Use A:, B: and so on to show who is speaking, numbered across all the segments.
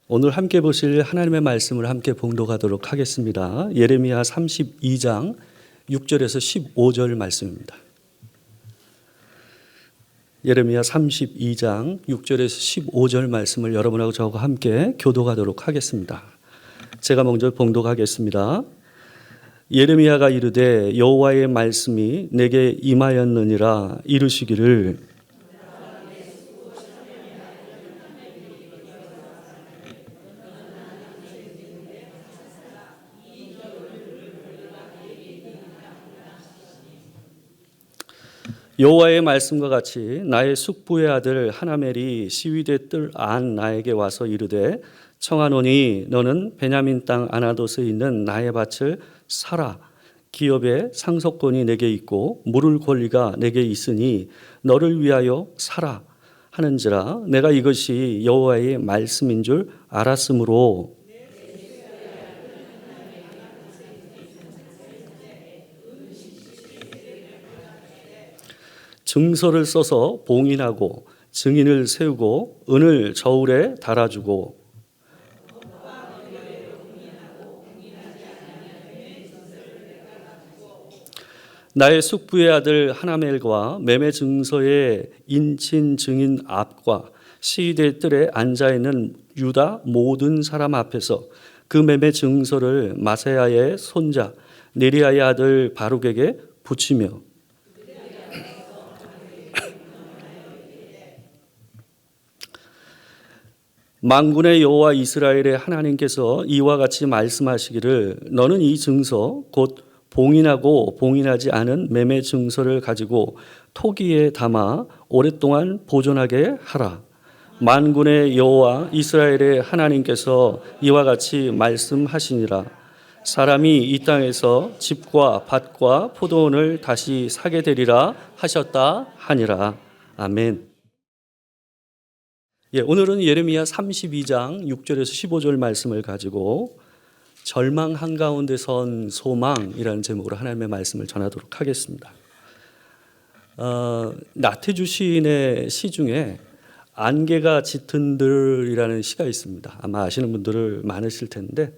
A: 오늘 함께 보실 하나님의 말씀을 함께 봉독하도록 하겠습니다. 예레미야 32장 6절에서 15절 말씀입니다. 예레미야 32장 6절에서 15절 말씀을 여러분하고 저와 함께 교독하도록 하겠습니다. 제가 먼저 봉독하겠습니다. 예레미야가 이르되 여호와의 말씀이 내게 임하였느니라. 이르시기를 여호와의 말씀과 같이 나의 숙부의 아들 하나멜이 시위대 뜰 안 나에게 와서 이르되 청하노니 너는 베냐민 땅 아나돗에 있는 나의 밭을 사라. 기업의 상속권이 내게 있고 물을 권리가 내게 있으니 너를 위하여 사라 하는지라. 내가 이것이 여호와의 말씀인 줄 알았으므로 증서를 써서 봉인하고 증인을 세우고 은을 저울에 달아주고 나의 숙부의 아들 하나멜과 매매 증서의 인친 증인 앞과 시위대 뜰에 앉아있는 유다 모든 사람 앞에서 그 매매 증서를 마세야의 손자 네리야의 아들 바룩에게 붙이며 만군의 여호와 이스라엘의 하나님께서 이와 같이 말씀하시기를 너는 이 증서 곧 봉인하고 봉인하지 않은 매매 증서를 가지고 토기에 담아 오랫동안 보존하게 하라. 만군의 여호와 이스라엘의 하나님께서 이와 같이 말씀하시니라. 사람이 이 땅에서 집과 밭과 포도원을 다시 사게 되리라 하셨다 하니라. 아멘. 오늘은 예레미야 32장 6절에서 15절 말씀을 가지고 절망 한가운데 선 소망이라는 제목으로 하나님의 말씀을 전하도록 하겠습니다. 나태주 시인의 시 중에 안개가 짙은들이라는 시가 있습니다. 아마 아시는 분들 많으실 텐데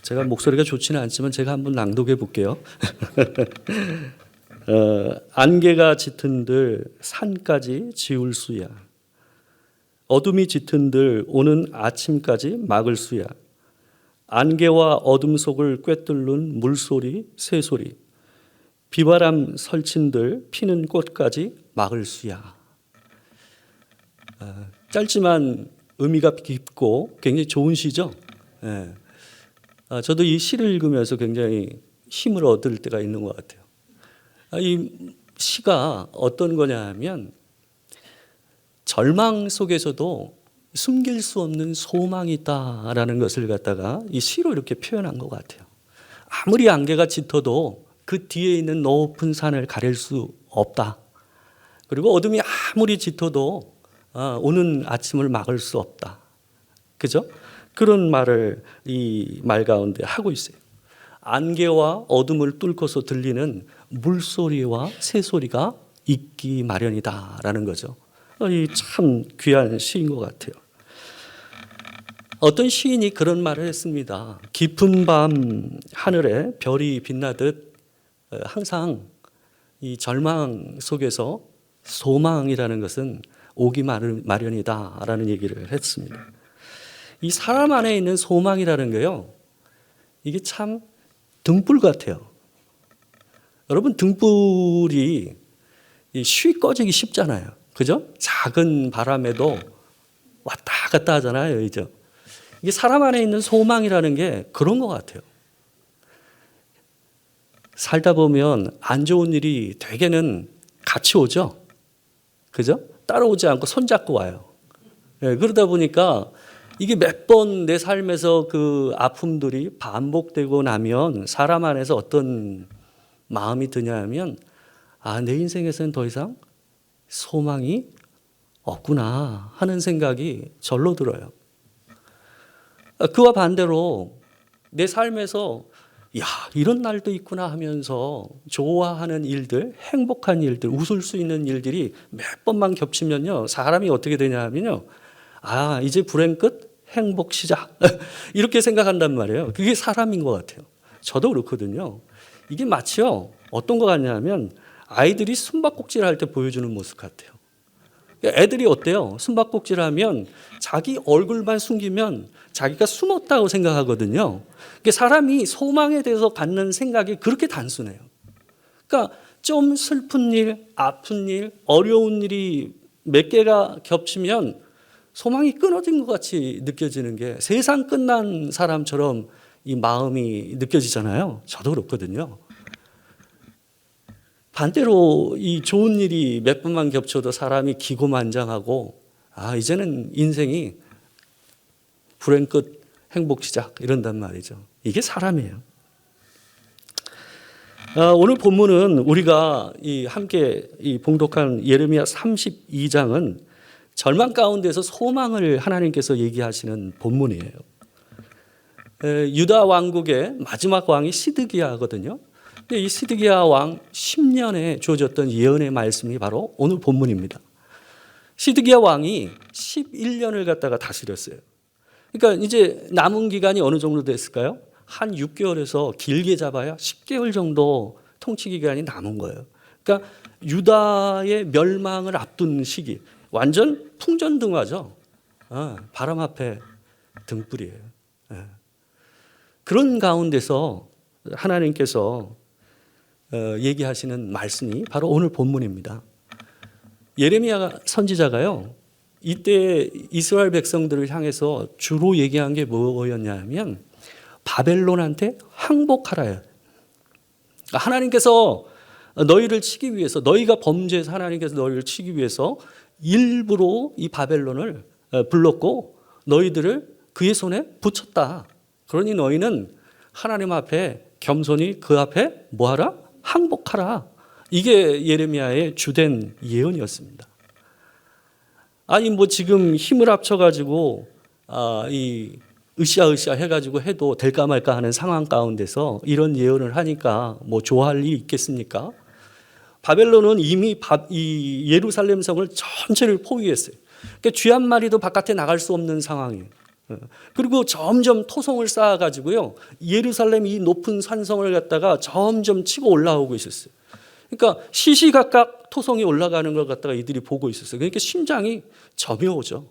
A: 제가 목소리가 좋지는 않지만 제가 한번 낭독해 볼게요. 안개가 짙은들 산까지 지울 수야. 어둠이 짙은들 오는 아침까지 막을 수야. 안개와 어둠 속을 꿰뚫는 물소리, 새소리. 비바람 설친들 피는 꽃까지 막을 수야. 짧지만 의미가 깊고 굉장히 좋은 시죠. 저도 이 시를 읽으면서 굉장히 힘을 얻을 때가 있는 것 같아요. 이 시가 어떤 거냐 하면 절망 속에서도 숨길 수 없는 소망이 있다라는 것을 갖다가 이 시로 이렇게 표현한 것 같아요. 아무리 안개가 짙어도 그 뒤에 있는 높은 산을 가릴 수 없다. 그리고 어둠이 아무리 짙어도 오는 아침을 막을 수 없다. 그죠? 그런 말을 이 말 가운데 하고 있어요. 안개와 어둠을 뚫고서 들리는 물소리와 새소리가 있기 마련이다라는 거죠. 이 참 귀한 시인 것 같아요. 어떤 시인이 그런 말을 했습니다. 깊은 밤 하늘에 별이 빛나듯 항상 이 절망 속에서 소망이라는 것은 오기 마련이다라는 얘기를 했습니다. 이 사람 안에 있는 소망이라는 게요, 이게 참 등불 같아요. 여러분, 등불이 쉬 꺼지기 쉽잖아요. 그죠? 작은 바람에도 왔다 갔다 하잖아요. 이제 이게 사람 안에 있는 소망이라는 게 그런 것 같아요. 살다 보면 안 좋은 일이 되게는 같이 오죠. 그죠? 따라오지 않고 손잡고 와요. 그러다 보니까 이게 몇 번 내 삶에서 그 아픔들이 반복되고 나면 사람 안에서 어떤 마음이 드냐 하면 내 인생에서는 더 이상 소망이 없구나 하는 생각이 절로 들어요. 그와 반대로 내 삶에서 이런 날도 있구나 하면서 좋아하는 일들, 행복한 일들, 웃을 수 있는 일들이 몇 번만 겹치면요, 사람이 어떻게 되냐 하면요, 이제 불행 끝 행복 시작 이렇게 생각한단 말이에요. 그게 사람인 것 같아요. 저도 그렇거든요. 이게 마치요 어떤 것 같냐면 아이들이 숨바꼭질 할 때 보여주는 모습 같아요. 애들이 어때요? 숨바꼭질 하면 자기 얼굴만 숨기면 자기가 숨었다고 생각하거든요. 사람이 소망에 대해서 갖는 생각이 그렇게 단순해요. 그러니까 좀 슬픈 일, 아픈 일, 어려운 일이 몇 개가 겹치면 소망이 끊어진 것 같이 느껴지는 게 세상 끝난 사람처럼 이 마음이 느껴지잖아요. 저도 그렇거든요. 반대로 이 좋은 일이 몇 번만 겹쳐도 사람이 기고만장하고 이제는 인생이 불행 끝 행복 시작 이런단 말이죠. 이게 사람이에요. 오늘 본문은 우리가 함께 봉독한 예레미야 32장은 절망 가운데서 소망을 하나님께서 얘기하시는 본문이에요. 유다 왕국의 마지막 왕이 시드기야거든요. 근데 이 시드기야 왕 10년에 주어졌던 예언의 말씀이 바로 오늘 본문입니다. 시드기야 왕이 11년을 갖다가 다스렸어요. 그러니까 이제 남은 기간이 어느 정도 됐을까요? 한 6개월에서 길게 잡아야 10개월 정도 통치 기간이 남은 거예요. 그러니까 유다의 멸망을 앞둔 시기, 완전 풍전등화죠. 바람 앞에 등불이에요. 그런 가운데서 하나님께서 얘기하시는 말씀이 바로 오늘 본문입니다. 예레미야 선지자가요, 이때 이스라엘 백성들을 향해서 주로 얘기한 게 뭐였냐면 바벨론한테 항복하라요. 하나님께서 너희를 치기 위해서, 너희가 범죄해서 하나님께서 너희를 치기 위해서 일부러 이 바벨론을 불렀고 너희들을 그의 손에 붙였다. 그러니 너희는 하나님 앞에 겸손히 그 앞에 뭐하라? 항복하라. 이게 예레미야의 주된 예언이었습니다. 아니 뭐 지금 힘을 합쳐가지고 이 으쌰으쌰 해가지고 해도 될까 말까 하는 상황 가운데서 이런 예언을 하니까 뭐 좋아할 일이 있겠습니까? 바벨론은 이미 이 예루살렘 성을 전체를 포위했어요. 그러니까 쥐 한 마리도 바깥에 나갈 수 없는 상황이에요. 그리고 점점 토성을 쌓아가지고요, 예루살렘 이 높은 산성을 갖다가 점점 치고 올라오고 있었어요. 그러니까 시시각각 토성이 올라가는 걸 갖다가 이들이 보고 있었어요. 그러니까 심장이 저며오죠.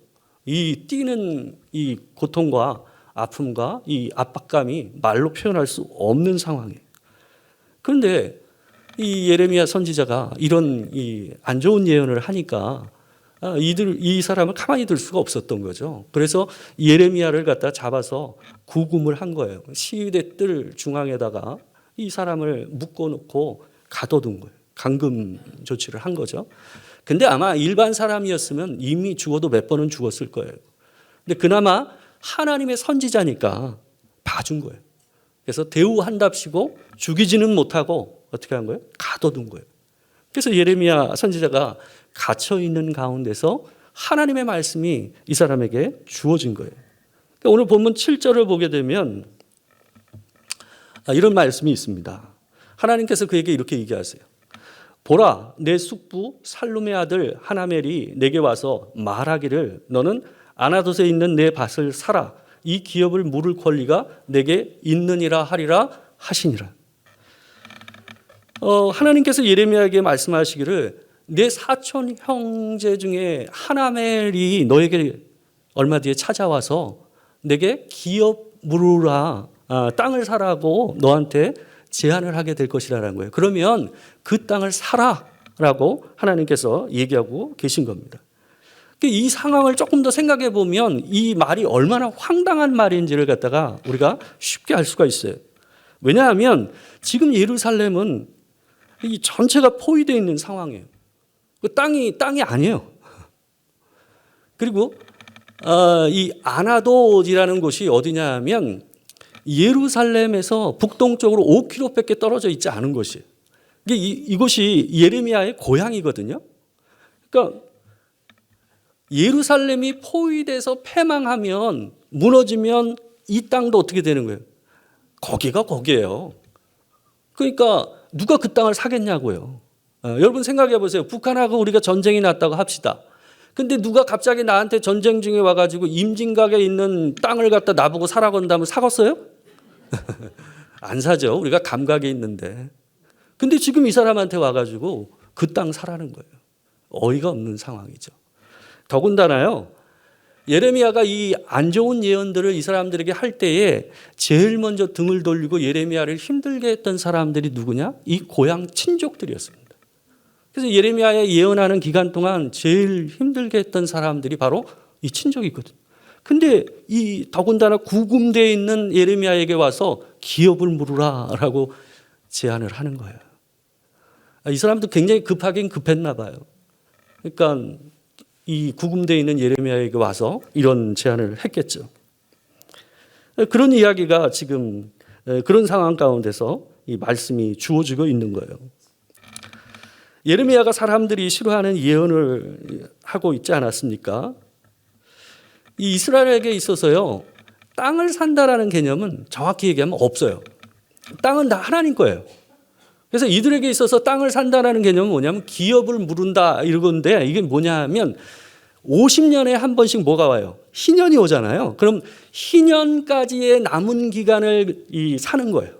A: 이 뛰는 이 고통과 아픔과 이 압박감이 말로 표현할 수 없는 상황이에요. 그런데 이 예레미야 선지자가 이런 이 안 좋은 예언을 하니까 이 사람을 가만히 둘 수가 없었던 거죠. 그래서 예레미야를 갖다 잡아서 구금을 한 거예요. 시위대 뜰 중앙에다가 이 사람을 묶어놓고 가둬둔 거예요. 감금 조치를 한 거죠. 근데 아마 일반 사람이었으면 이미 죽어도 몇 번은 죽었을 거예요. 근데 그나마 하나님의 선지자니까 봐준 거예요. 그래서 대우한답시고 죽이지는 못하고 어떻게 한 거예요? 가둬둔 거예요. 그래서 예레미야 선지자가 갇혀 있는 가운데서 하나님의 말씀이 이 사람에게 주어진 거예요. 그러니까 오늘 본문 7절을 보게 되면 이런 말씀이 있습니다. 하나님께서 그에게 이렇게 얘기하세요. 보라, 내 숙부 살룸의 아들 하나멜이 내게 와서 말하기를 너는 아나돗에 있는 내 밭을 사라. 이 기업을 물을 권리가 내게 있느니라 하리라 하시니라. 하나님께서 예레미야에게 말씀하시기를 내 사촌 형제 중에 하나멜이 너에게 얼마 뒤에 찾아와서 내게 기업 물으라, 땅을 사라고 너한테 제안을 하게 될 것이라는 거예요. 그러면 그 땅을 사라라고 하나님께서 얘기하고 계신 겁니다. 이 상황을 조금 더 생각해 보면 이 말이 얼마나 황당한 말인지를 갖다가 우리가 쉽게 알 수가 있어요. 왜냐하면 지금 예루살렘은 이 전체가 포위되어 있는 상황이에요. 그 땅이 아니에요. 그리고 이 아나돗이라는 곳이 어디냐 하면 예루살렘에서 북동쪽으로 5km밖에 떨어져 있지 않은 곳이에요. 이곳이 예레미야의 고향이거든요. 그러니까 예루살렘이 포위돼서 패망하면, 무너지면 이 땅도 어떻게 되는 거예요? 거기가 거기예요. 그러니까 누가 그 땅을 사겠냐고요. 여러분 생각해 보세요. 북한하고 우리가 전쟁이 났다고 합시다. 근데 누가 갑자기 나한테 전쟁 중에 와가지고 임진각에 있는 땅을 갖다 나보고 사라고 한다면 사겠어요? 안 사죠. 우리가 감각에 있는데. 근데 지금 이 사람한테 와가지고 그 땅 사라는 거예요. 어이가 없는 상황이죠. 더군다나요, 예레미야가 이 안 좋은 예언들을 이 사람들에게 할 때에 제일 먼저 등을 돌리고 예레미야를 힘들게 했던 사람들이 누구냐? 이 고향 친족들이었습니다. 그래서 예레미야의 예언하는 기간 동안 제일 힘들게 했던 사람들이 바로 이 친족이거든요. 근데 이 더군다나 구금되어 있는 예레미야에게 와서 기업을 물으라라고 제안을 하는 거예요. 이 사람도 굉장히 급하긴 급했나 봐요. 그러니까 이 구금되어 있는 예레미야에게 와서 이런 제안을 했겠죠. 그런 이야기가 지금 그런 상황 가운데서 이 말씀이 주어지고 있는 거예요. 예레미야가 사람들이 싫어하는 예언을 하고 있지 않았습니까? 이 이스라엘에게 있어서요, 땅을 산다라는 개념은 정확히 얘기하면 없어요. 땅은 다 하나님 거예요. 그래서 이들에게 있어서 땅을 산다라는 개념은 뭐냐면 기업을 물은다 이건데, 이게 뭐냐면 50년에 한 번씩 뭐가 와요? 희년이 오잖아요. 그럼 희년까지의 남은 기간을 사는 거예요.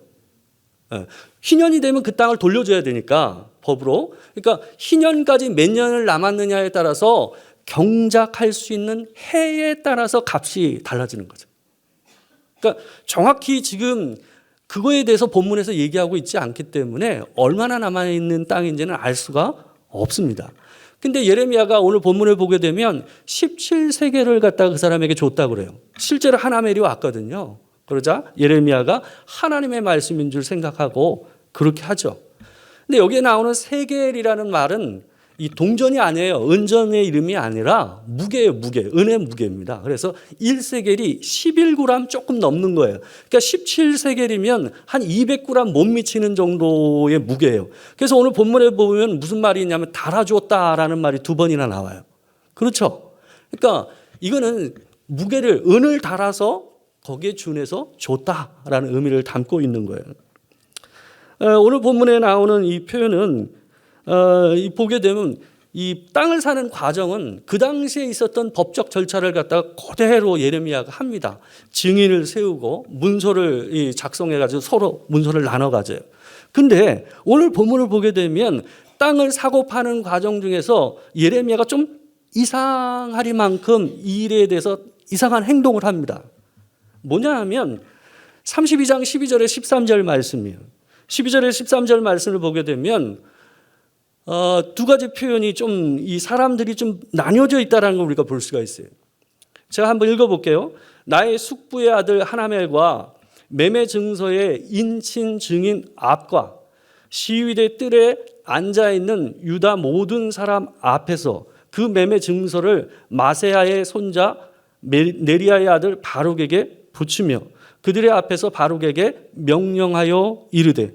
A: 희년이 되면 그 땅을 돌려줘야 되니까 법으로. 그러니까 희년까지 몇 년을 남았느냐에 따라서 경작할 수 있는 해에 따라서 값이 달라지는 거죠. 그러니까 정확히 지금 그거에 대해서 본문에서 얘기하고 있지 않기 때문에 얼마나 남아있는 땅인지는 알 수가 없습니다. 근데 예레미야가 오늘 본문을 보게 되면 17세계를 갖다가 그 사람에게 줬다고 그래요. 실제로 하나멜이 왔거든요. 그러자 예레미야가 하나님의 말씀인 줄 생각하고 그렇게 하죠. 근데 여기에 나오는 세겔이라는 말은 이 동전이 아니에요. 은전의 이름이 아니라 무게예요. 무게. 은의 무게입니다. 그래서 1세겔이 11g 조금 넘는 거예요. 그러니까 17세겔이면 한 200g 못 미치는 정도의 무게예요. 그래서 오늘 본문에 보면 무슨 말이 있냐면 달아줬다라는 말이 2번이나 나와요. 그렇죠? 그러니까 이거는 무게를, 은을 달아서 거기에 준해서 줬다라는 의미를 담고 있는 거예요. 오늘 본문에 나오는 이 표현은 보게 되면 이 땅을 사는 과정은 그 당시에 있었던 법적 절차를 갖다가 그대로 예레미야가 합니다. 증인을 세우고 문서를 작성해가지고 서로 문서를 나눠 가져요. 근데 오늘 본문을 보게 되면 땅을 사고 파는 과정 중에서 예레미야가 좀 이상하리만큼 이 일에 대해서 이상한 행동을 합니다. 뭐냐 하면 32장 12절에 13절 말씀이에요. 12절에 13절 말씀을 보게 되면 두 가지 표현이 좀 이 사람들이 좀 나뉘어져 있다는 걸 우리가 볼 수가 있어요. 제가 한번 읽어볼게요. 나의 숙부의 아들 하나멜과 매매 증서의 인친 증인 압과 시위대 뜰에 앉아있는 유다 모든 사람 앞에서 그 매매 증서를 마세야의 손자 네리야의 아들 바룩에게 붙이며 그들의 앞에서 바룩에게 명령하여 이르되.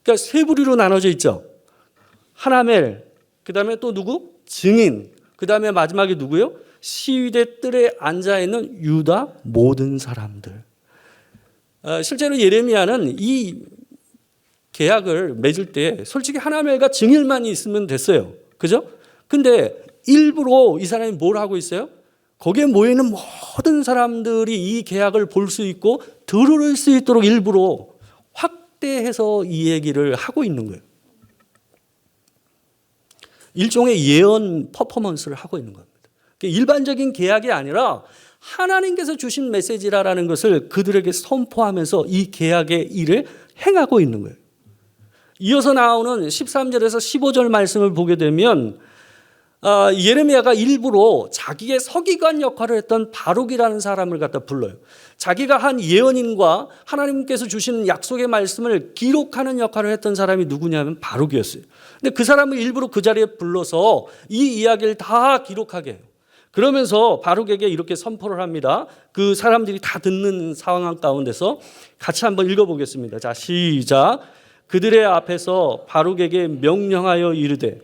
A: 그러니까 세 부류로 나눠져 있죠. 하나멜, 그 다음에 또 누구? 증인, 그 다음에 마지막에 누구요? 시위대 뜰에 앉아있는 유다 모든 사람들. 실제로 예레미야는 이 계약을 맺을 때 솔직히 하나멜과 증인만 있으면 됐어요. 그죠? 근데 일부러 이 사람이 뭘 하고 있어요? 거기에 모여있는 모든 사람들이 이 계약을 볼 수 있고 들을 수 있도록 일부러 확대해서 이 얘기를 하고 있는 거예요. 일종의 예언 퍼포먼스를 하고 있는 겁니다. 일반적인 계약이 아니라 하나님께서 주신 메시지라는 것을 그들에게 선포하면서 이 계약의 일을 행하고 있는 거예요. 이어서 나오는 13절에서 15절 말씀을 보게 되면 예레미야가 일부러 자기의 서기관 역할을 했던 바룩이라는 사람을 갖다 불러요. 자기가 한 예언인과 하나님께서 주신 약속의 말씀을 기록하는 역할을 했던 사람이 누구냐면 바룩이었어요. 근데 그 사람을 일부러 그 자리에 불러서 이 이야기를 다 기록하게 해요. 그러면서 바룩에게 이렇게 선포를 합니다. 그 사람들이 다 듣는 상황 가운데서 같이 한번 읽어보겠습니다. 자, 시작. 그들의 앞에서 바룩에게 명령하여 이르되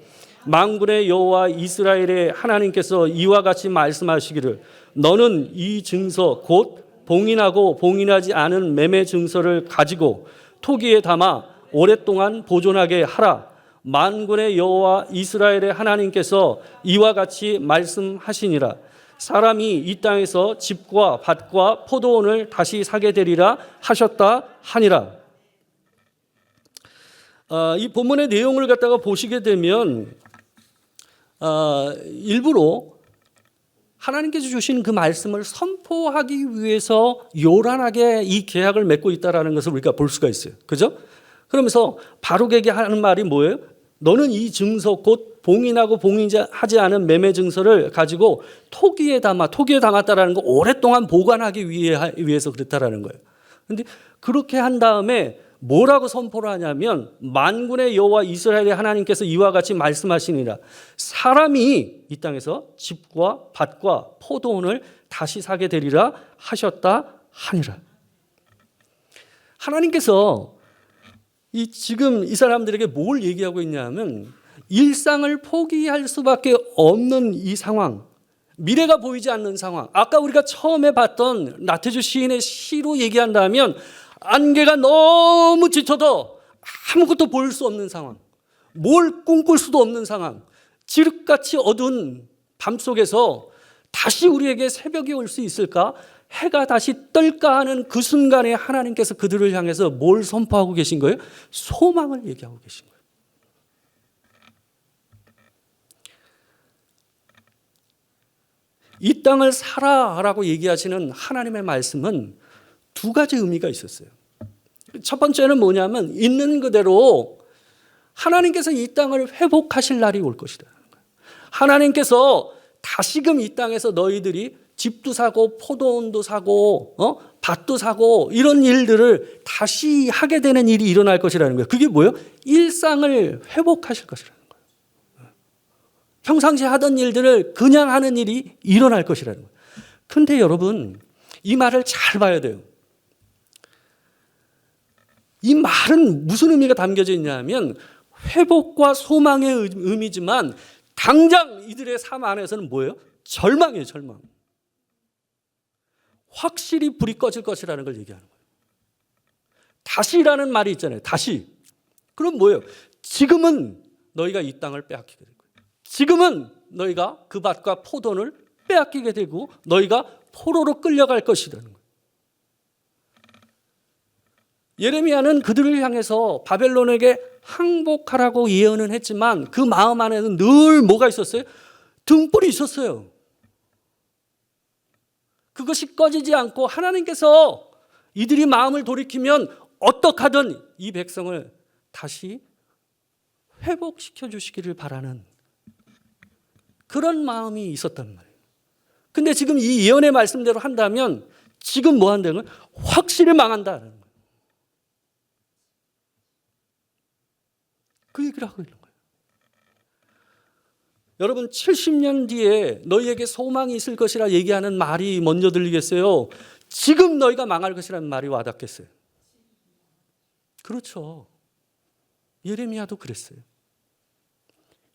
A: 만군의 여호와 이스라엘의 하나님께서 이와 같이 말씀하시기를 너는 이 증서 곧 봉인하고 봉인하지 않은 매매 증서를 가지고 토기에 담아 오랫동안 보존하게 하라. 만군의 여호와 이스라엘의 하나님께서 이와 같이 말씀하시니라. 사람이 이 땅에서 집과 밭과 포도원을 다시 사게 되리라 하셨다 하니라. 이 본문의 내용을 갖다가 보시게 되면 일부러 하나님께서 주신 그 말씀을 선포하기 위해서 요란하게 이 계약을 맺고 있다는 것을 우리가 볼 수가 있어요. 그죠? 그러면서 바룩에게 하는 말이 뭐예요? 너는 이 증서 곧 봉인하고 봉인하지 않은 매매 증서를 가지고 토기에 담았다라는 거 오랫동안 보관하기 위해서 그렇다라는 거예요. 그런데 그렇게 한 다음에 뭐라고 선포를 하냐면 만군의 여호와 이스라엘의 하나님께서 이와 같이 말씀하시니라. 사람이 이 땅에서 집과 밭과 포도원을 다시 사게 되리라 하셨다 하니라. 하나님께서 지금 이 사람들에게 뭘 얘기하고 있냐면 일상을 포기할 수밖에 없는 이 상황, 미래가 보이지 않는 상황, 아까 우리가 처음에 봤던 나태주 시인의 시로 얘기한다면 안개가 너무 짙어도 아무것도 보일 수 없는 상황, 뭘 꿈꿀 수도 없는 상황, 지륵같이 어두운 밤 속에서 다시 우리에게 새벽이 올 수 있을까? 해가 다시 뜰까 하는 그 순간에 하나님께서 그들을 향해서 뭘 선포하고 계신 거예요? 소망을 얘기하고 계신 거예요. 이 땅을 살아라고 얘기하시는 하나님의 말씀은 두 가지 의미가 있었어요. 첫 번째는 뭐냐면 있는 그대로 하나님께서 이 땅을 회복하실 날이 올 것이다. 하나님께서 다시금 이 땅에서 너희들이 집도 사고 포도원도 사고 밭도 사고 이런 일들을 다시 하게 되는 일이 일어날 것이라는 거예요. 그게 뭐예요? 일상을 회복하실 것이라는 거예요. 평상시 하던 일들을 그냥 하는 일이 일어날 것이라는 거예요. 근데 여러분 이 말을 잘 봐야 돼요. 이 말은 무슨 의미가 담겨져 있냐면 회복과 소망의 의미지만 당장 이들의 삶 안에서는 뭐예요? 절망이에요, 절망. 확실히 불이 꺼질 것이라는 걸 얘기하는 거예요. 다시라는 말이 있잖아요. 다시. 그럼 뭐예요? 지금은 너희가 이 땅을 빼앗기게 될 거예요. 지금은 너희가 그 밭과 포도를 빼앗기게 되고 너희가 포로로 끌려갈 것이라는 거예요. 예레미야는 그들을 향해서 바벨론에게 항복하라고 예언은 했지만 그 마음 안에는 늘 뭐가 있었어요? 등불이 있었어요. 그것이 꺼지지 않고 하나님께서 이들이 마음을 돌이키면 어떡하든 이 백성을 다시 회복시켜 주시기를 바라는 그런 마음이 있었단 말이에요. 근데 지금 이 예언의 말씀대로 한다면 지금 뭐 한다는 거예요? 확실히 망한다는 거예요. 그 얘기를 하고 있는 거예요. 여러분 70년 뒤에 너희에게 소망이 있을 것이라 얘기하는 말이 먼저 들리겠어요? 지금 너희가 망할 것이라는 말이 와닿겠어요? 그렇죠. 예레미야도 그랬어요.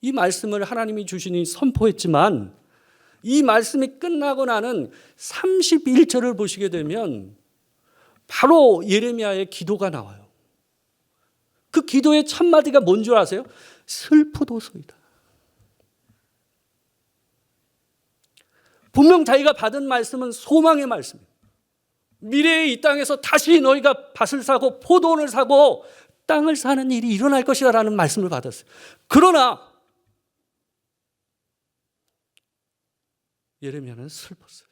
A: 이 말씀을 하나님이 주시니 선포했지만 이 말씀이 끝나고 나는 31절을 보시게 되면 바로 예레미야의 기도가 나와요. 그 기도의 첫 마디가 뭔 줄 아세요? 슬프도소이다. 분명 자기가 받은 말씀은 소망의 말씀이에요. 미래에 이 땅에서 다시 너희가 밭을 사고 포도원을 사고 땅을 사는 일이 일어날 것이라는 말씀을 받았어요. 그러나 예레미야는 슬펐어요.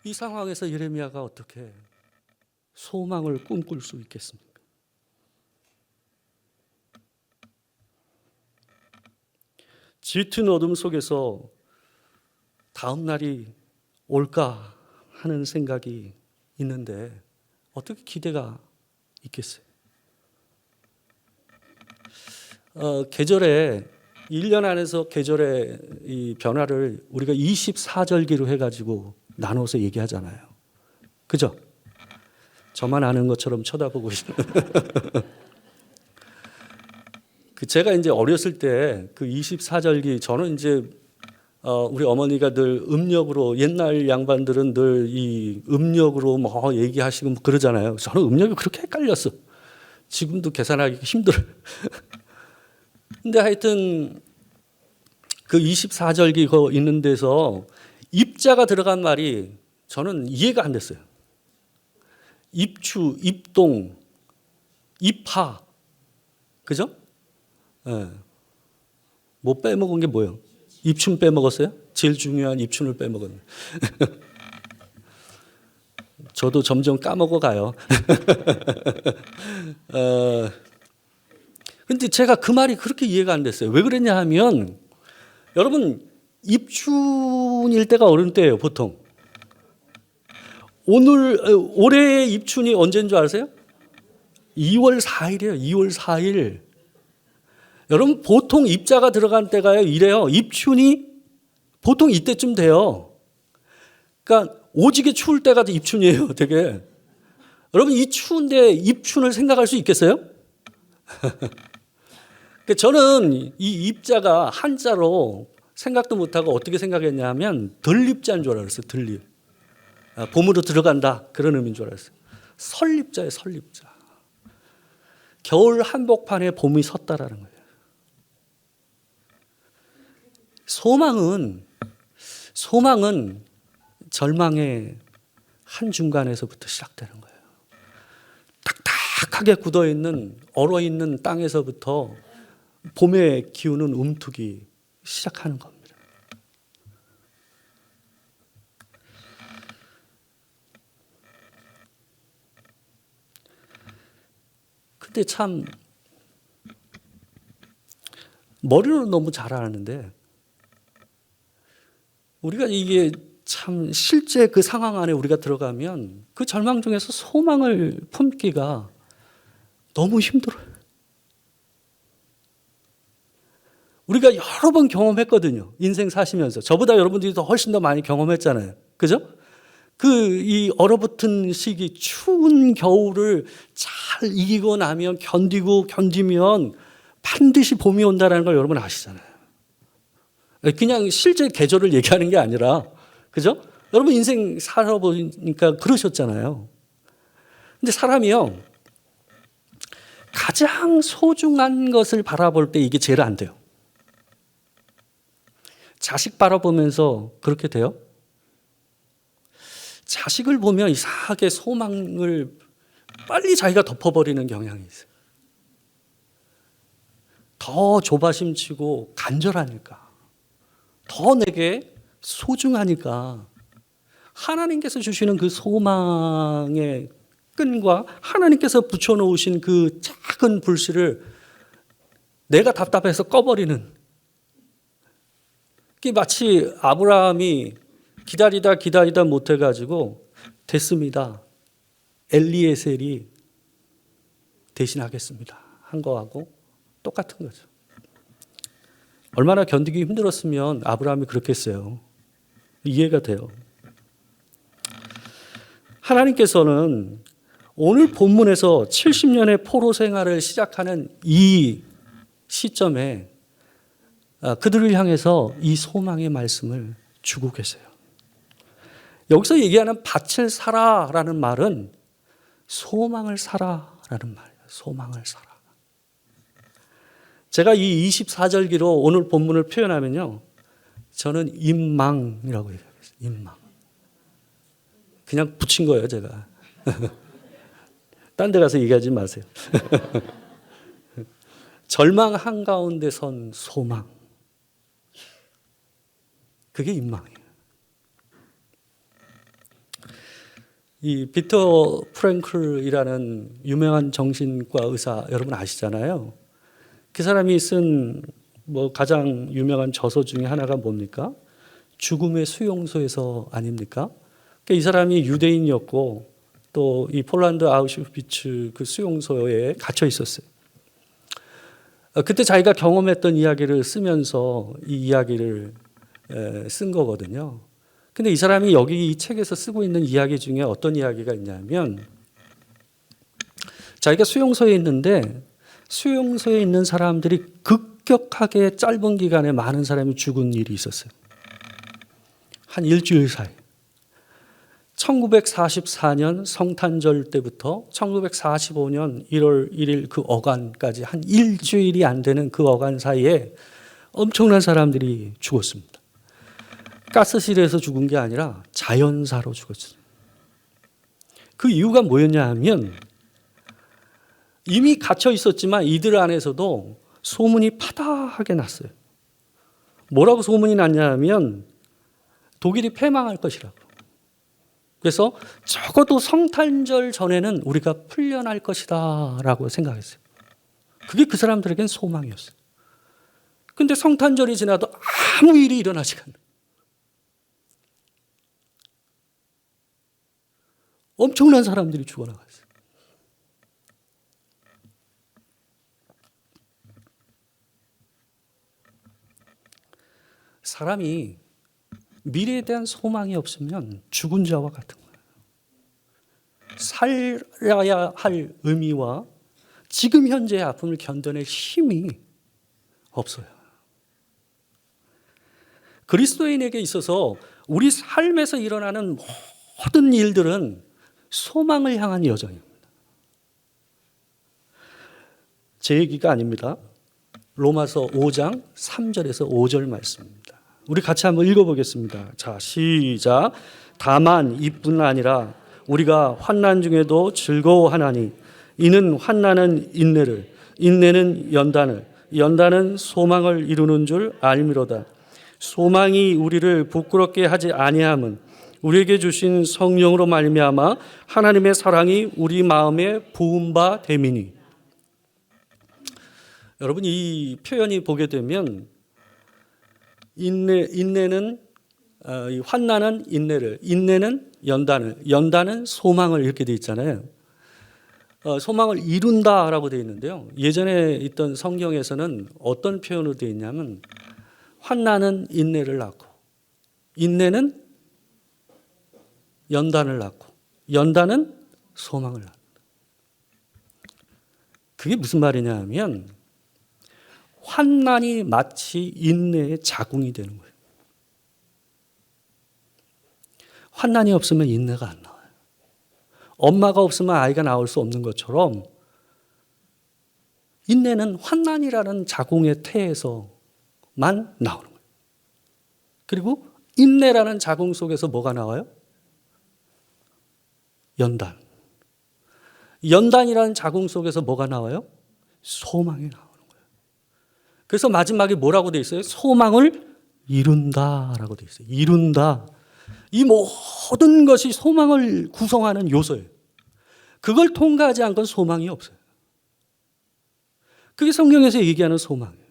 A: 이 상황에서 예레미야가 어떻게 소망을 꿈꿀 수 있겠습니까? 짙은 어둠 속에서 다음 날이 올까 하는 생각이 있는데 어떻게 기대가 있겠어요? 계절에 1년 안에서 계절의 이 변화를 우리가 24절기로 해가지고 나눠서 얘기하잖아요. 그죠? 저만 아는 것처럼 쳐다보고 있는. 제가 이제 어렸을 때 그 24절기 저는 이제 우리 어머니가 늘 음력으로 옛날 양반들은 늘 이 음력으로 뭐 얘기하시고 뭐 그러잖아요. 저는 음력이 그렇게 헷갈렸어. 지금도 계산하기 힘들어요. 근데 하여튼 그 24절기 거 있는 데서 입자가 들어간 말이 저는 이해가 안 됐어요. 입추, 입동, 입하. 그죠? 네. 뭐 빼먹은 게 뭐예요? 입춘 빼먹었어요? 제일 중요한 입춘을 빼먹었네. 저도 점점 까먹어 가요. 근데 제가 그 말이 그렇게 이해가 안 됐어요. 왜 그랬냐 하면 여러분 입춘일 때가 어느 때예요, 보통? 올해의 입춘이 언제인 줄 아세요? 2월 4일이에요. 2월 4일. 여러분 보통 입자가 들어간 때가요. 이래요. 입춘이 보통 이때쯤 돼요. 그러니까 오지게 추울 때가 입춘이에요. 되게. 여러분 이 추운데 입춘을 생각할 수 있겠어요? 저는 이 입자가 한자로 생각도 못하고 어떻게 생각했냐 하면 덜입자인 줄 알았어요. 덜입. 봄으로 들어간다 그런 의미인 줄 알았어요. 설립자예요. 설립자. 겨울 한복판에 봄이 섰다라는 거예요. 소망은 절망의 한중간에서부터 시작되는 거예요. 딱딱하게 굳어있는 얼어있는 땅에서부터 봄에 기우는 움툭이 시작하는 겁니다. 근데 참 머리로는 너무 잘 아는데 우리가 이게 참 실제 그 상황 안에 우리가 들어가면 그 절망 중에서 소망을 품기가 너무 힘들어요. 우리가 여러 번 경험했거든요. 인생 사시면서. 저보다 여러분들이 더 훨씬 더 많이 경험했잖아요. 그죠? 이 얼어붙은 시기, 추운 겨울을 잘 이기고 나면 견디면 반드시 봄이 온다는 걸 여러분 아시잖아요. 그냥 실제 계절을 얘기하는 게 아니라, 그죠? 여러분 인생 살아보니까 그러셨잖아요. 근데 사람이요, 가장 소중한 것을 바라볼 때 이게 제일 안 돼요. 자식 바라보면서 그렇게 돼요? 자식을 보면 이상하게 소망을 빨리 자기가 덮어버리는 경향이 있어요. 더 조바심치고 간절하니까, 더 내게 소중하니까 하나님께서 주시는 그 소망의 끈과 하나님께서 붙여놓으신 그 작은 불씨를 내가 답답해서 꺼버리는, 그게 마치 아브라함이 기다리다 못해가지고 됐습니다. 엘리에셀이 대신하겠습니다. 한 거하고 똑같은 거죠. 얼마나 견디기 힘들었으면 아브라함이 그렇게 했어요. 이해가 돼요. 하나님께서는 오늘 본문에서 70년의 포로 생활을 시작하는 이 시점에 그들을 향해서 이 소망의 말씀을 주고 계세요. 여기서 얘기하는 밭을 사라라는 말은 소망을 사라라는 말이에요. 소망을 사라. 제가 이 24절기로 오늘 본문을 표현하면요, 저는 임망이라고 얘기하겠어요. 임망. 그냥 붙인 거예요, 제가. 딴 데 가서 얘기하지 마세요. 절망 한가운데 선 소망. 그게 임망이에요. 이 비터 프랭클이라는 유명한 정신과 의사 여러분 아시잖아요. 그 사람이 쓴 가장 유명한 저서 중에 하나가 뭡니까? 죽음의 수용소에서 아닙니까? 그러니까 이 사람이 유대인이었고 또 이 폴란드 아우슈비츠 그 수용소에 갇혀 있었어요. 그때 자기가 경험했던 이야기를 쓰면서 이 이야기를 쓴 거거든요. 근데 이 사람이 여기 이 책에서 쓰고 있는 이야기 중에 어떤 이야기가 있냐면, 자기가 수용소에 있는데 수용소에 있는 사람들이 급격하게 짧은 기간에 많은 사람이 죽은 일이 있었어요. 한 일주일 사이 1944년 성탄절 때부터 1945년 1월 1일 그 어간까지 한 일주일이 안 되는 그 어간 사이에 엄청난 사람들이 죽었습니다. 가스실에서 죽은 게 아니라 자연사로 죽었어요. 그 이유가 뭐였냐 하면 이미 갇혀 있었지만 이들 안에서도 소문이 파다하게 났어요. 뭐라고 소문이 났냐 하면 독일이 패망할 것이라고. 그래서 적어도 성탄절 전에는 우리가 풀려날 것이다 라고 생각했어요. 그게 그 사람들에겐 소망이었어요. 근데 성탄절이 지나도 아무 일이 일어나지가 않아요. 엄청난 사람들이 죽어나갔어요. 사람이 미래에 대한 소망이 없으면 죽은 자와 같은 거예요. 살아야 할 의미와 지금 현재의 아픔을 견뎌낼 힘이 없어요. 그리스도인에게 있어서 우리 삶에서 일어나는 모든 일들은 소망을 향한 여정입니다. 제 얘기가 아닙니다. 로마서 5장 3절에서 5절 말씀입니다. 우리 같이 한번 읽어보겠습니다. 자, 시작. 다만 이뿐 아니라 우리가 환난 중에도 즐거워하나니 이는 환난은 인내를, 인내는 연단을, 연단은 소망을 이루는 줄 알미로다. 소망이 우리를 부끄럽게 하지 아니함은 우리에게 주신 성령으로 말미암아 하나님의 사랑이 우리 마음에 부은 바 됨이니. 여러분, 이 표현이 보게 되면 인내는 환난은 인내를, 인내는 연단을, 연단은 소망을 이렇게 돼 있잖아요. 소망을 이룬다라고 되어 있는데요. 예전에 있던 성경에서는 어떤 표현으로 되어 있냐면 환난은 인내를 낳고, 인내는 연단을 낳고, 연단은 소망을 낳는다. 그게 무슨 말이냐 하면 환난이 마치 인내의 자궁이 되는 거예요. 환난이 없으면 인내가 안 나와요. 엄마가 없으면 아이가 나올 수 없는 것처럼 인내는 환난이라는 자궁의 태에서만 나오는 거예요. 그리고 인내라는 자궁 속에서 뭐가 나와요? 연단. 연단이라는 자궁 속에서 뭐가 나와요? 소망이 나와요. 그래서 마지막에 뭐라고 돼 있어요? 소망을 이룬다라고 돼 있어요. 이룬다. 이 모든 것이 소망을 구성하는 요소예요. 그걸 통과하지 않고는 소망이 없어요. 그게 성경에서 얘기하는 소망이에요.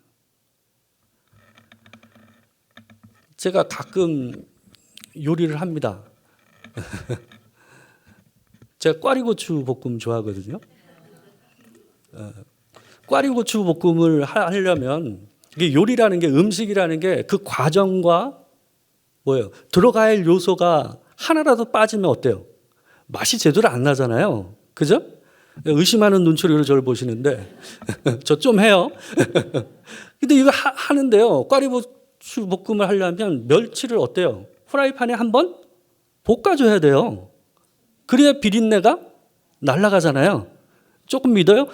A: 제가 가끔 요리를 합니다. 제가 꽈리고추 볶음 좋아하거든요. 꽈리고추 볶음을 하려면 이게 요리라는 게, 음식이라는 게 그 과정과 뭐예요? 들어가야 할 요소가 하나라도 빠지면 어때요? 맛이 제대로 안 나잖아요. 그죠? 의심하는 눈초리로 저를 보시는데 저 좀 해요. 근데 이거 하는데요. 꽈리고추 볶음을 하려면 멸치를 어때요? 프라이팬에 한번 볶아줘야 돼요. 그래야 비린내가 날아가잖아요. 조금 믿어요?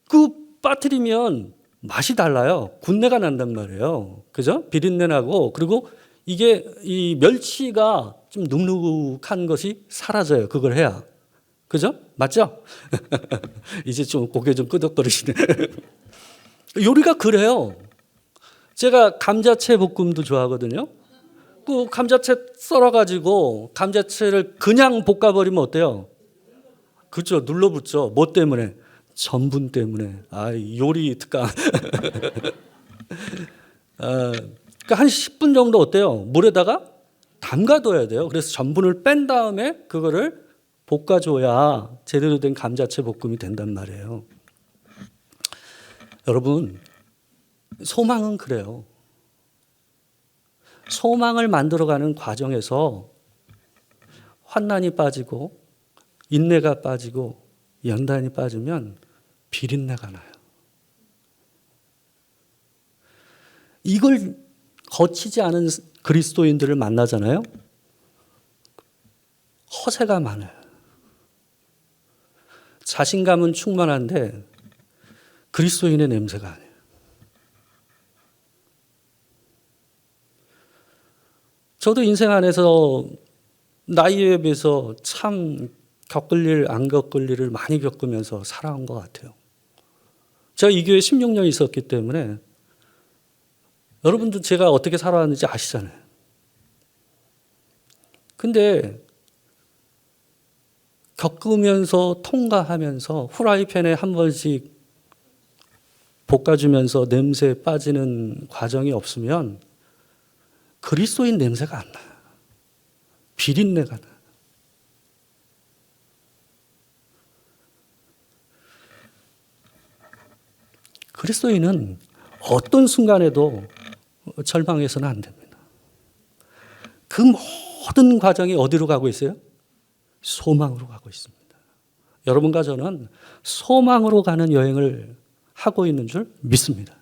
A: 그 빠뜨리면 맛이 달라요. 군내가 난단 말이에요. 그죠? 비린내 나고, 그리고 이게 이 멸치가 좀 눅눅한 것이 사라져요. 그걸 해야. 그죠? 맞죠? 이제 좀 고개 좀 끄덕거리시네. 요리가 그래요. 제가 감자채 볶음도 좋아하거든요. 그 감자채 썰어가지고 감자채를 그냥 볶아버리면 어때요? 그렇죠. 눌러붙죠. 뭐 때문에? 전분 때문에. 아, 요리 특강. 그러니까 한 10분 정도 어때요? 물에다가 담가둬야 돼요. 그래서 전분을 뺀 다음에 그거를 볶아줘야 제대로 된 감자채 볶음이 된단 말이에요. 여러분, 소망은 그래요. 소망을 만들어가는 과정에서 환난이 빠지고 인내가 빠지고 연단이 빠지면 비린내가 나요. 이걸 거치지 않은 그리스도인들을 만나잖아요. 허세가 많아요. 자신감은 충만한데 그리스도인의 냄새가 아니에요. 저도 인생 안에서 나이에 비해서 참 겪을 일, 안 겪을 일을 많이 겪으면서 살아온 것 같아요. 제가 이 교회에 16년 있었기 때문에 여러분도 제가 어떻게 살아왔는지 아시잖아요. 근데 겪으면서 통과하면서 후라이팬에 한 번씩 볶아주면서 냄새 빠지는 과정이 없으면 그리스도인 냄새가 안 나요. 비린내가 나요. 그리스도인은 어떤 순간에도 절망해서는 안 됩니다. 그 모든 과정이 어디로 가고 있어요? 소망으로 가고 있습니다. 여러분과 저는 소망으로 가는 여행을 하고 있는 줄 믿습니다.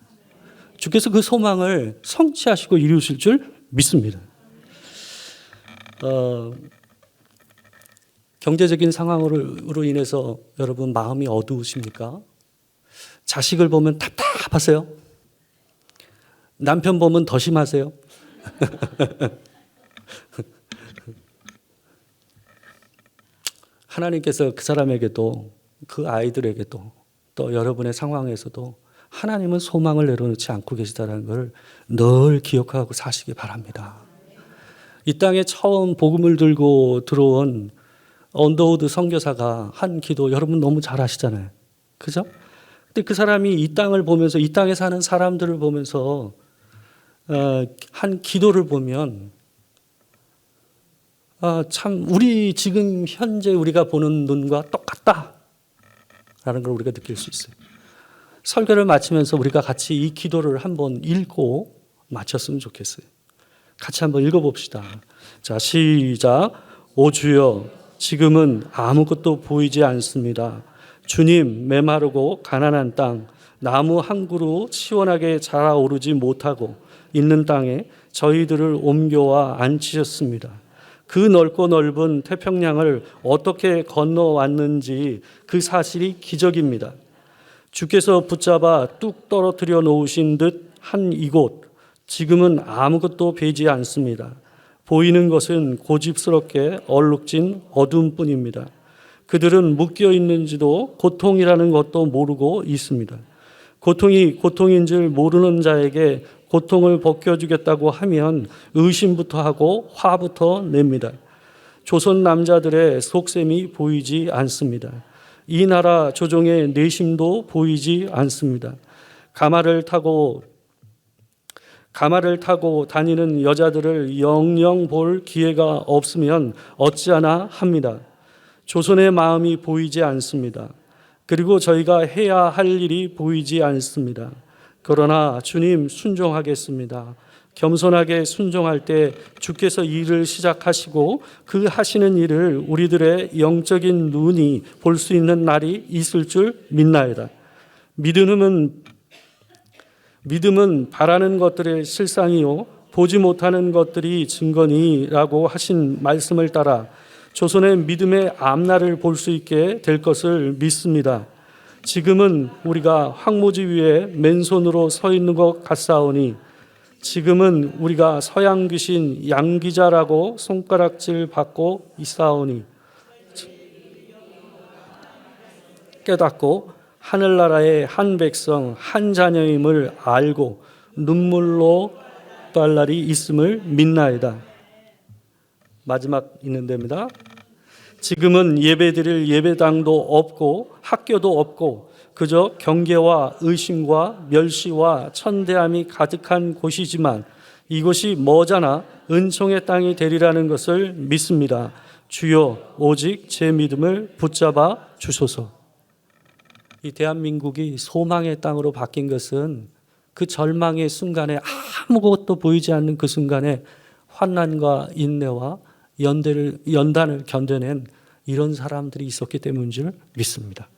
A: 주께서 그 소망을 성취하시고 이루실 줄 믿습니다. 경제적인 상황으로 인해서 여러분 마음이 어두우십니까? 자식을 보면 답답하세요? 남편 보면 더 심하세요? 하나님께서 그 사람에게도 그 아이들에게도 또 여러분의 상황에서도 하나님은 소망을 내려놓지 않고 계시다는 걸 늘 기억하고 사시기 바랍니다. 이 땅에 처음 복음을 들고 들어온 언더우드 선교사가 한 기도 여러분 너무 잘 아시잖아요. 그죠? 근데 그 사람이 이 땅을 보면서 이 땅에 사는 사람들을 보면서 한 기도를 보면 참 우리 지금 현재 우리가 보는 눈과 똑같다라는 걸 우리가 느낄 수 있어요. 설교를 마치면서 우리가 같이 이 기도를 한번 읽고 마쳤으면 좋겠어요. 같이 한번 읽어봅시다. 자, 시작. 오 주여, 지금은 아무것도 보이지 않습니다. 주님, 메마르고 가난한 땅, 나무 한 그루 시원하게 자라오르지 못하고 있는 땅에 저희들을 옮겨와 앉히셨습니다. 그 넓고 넓은 태평양을 어떻게 건너왔는지 그 사실이 기적입니다. 주께서 붙잡아 뚝 떨어뜨려 놓으신 듯 한 이곳, 지금은 아무것도 보이지 않습니다. 보이는 것은 고집스럽게 얼룩진 어둠뿐입니다. 그들은 묶여 있는지도 고통이라는 것도 모르고 있습니다. 고통이 고통인 줄 모르는 자에게 고통을 벗겨주겠다고 하면 의심부터 하고 화부터 냅니다. 조선 남자들의 속셈이 보이지 않습니다. 이 나라 조정의 내심도 보이지 않습니다. 가마를 타고 다니는 여자들을 영영 볼 기회가 없으면 어찌하나 합니다. 조선의 마음이 보이지 않습니다. 그리고 저희가 해야 할 일이 보이지 않습니다. 그러나 주님 순종하겠습니다. 겸손하게 순종할 때 주께서 일을 시작하시고 그 하시는 일을 우리들의 영적인 눈이 볼 수 있는 날이 있을 줄 믿나이다. 믿음은 바라는 것들의 실상이요 보지 못하는 것들이 증거니라고 하신 말씀을 따라 조선의 믿음의 앞날을 볼 수 있게 될 것을 믿습니다. 지금은 우리가 황무지 위에 맨손으로 서 있는 것 같사오니 지금은 우리가 서양 귀신 양기자라고 손가락질 받고 있사오니 깨닫고 하늘나라의 한 백성 한 자녀임을 알고 눈물로 갈 날이 있음을 믿나이다. 마지막 있는 데입니다. 지금은 예배드릴 예배당도 없고 학교도 없고 그저 경계와 의심과 멸시와 천대함이 가득한 곳이지만 이곳이 머지않아 은총의 땅이 되리라는 것을 믿습니다. 주여 오직 제 믿음을 붙잡아 주소서. 이 대한민국이 소망의 땅으로 바뀐 것은 그 절망의 순간에 아무것도 보이지 않는 그 순간에 환난과 인내와 연단을 견뎌낸 이런 사람들이 있었기 때문인 줄 믿습니다.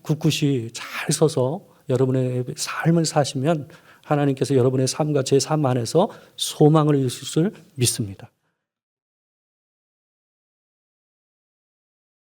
A: 굳굳이 잘 서서 여러분의 삶을 사시면 하나님께서 여러분의 삶과 제 삶 안에서 소망을 주실 줄 믿습니다.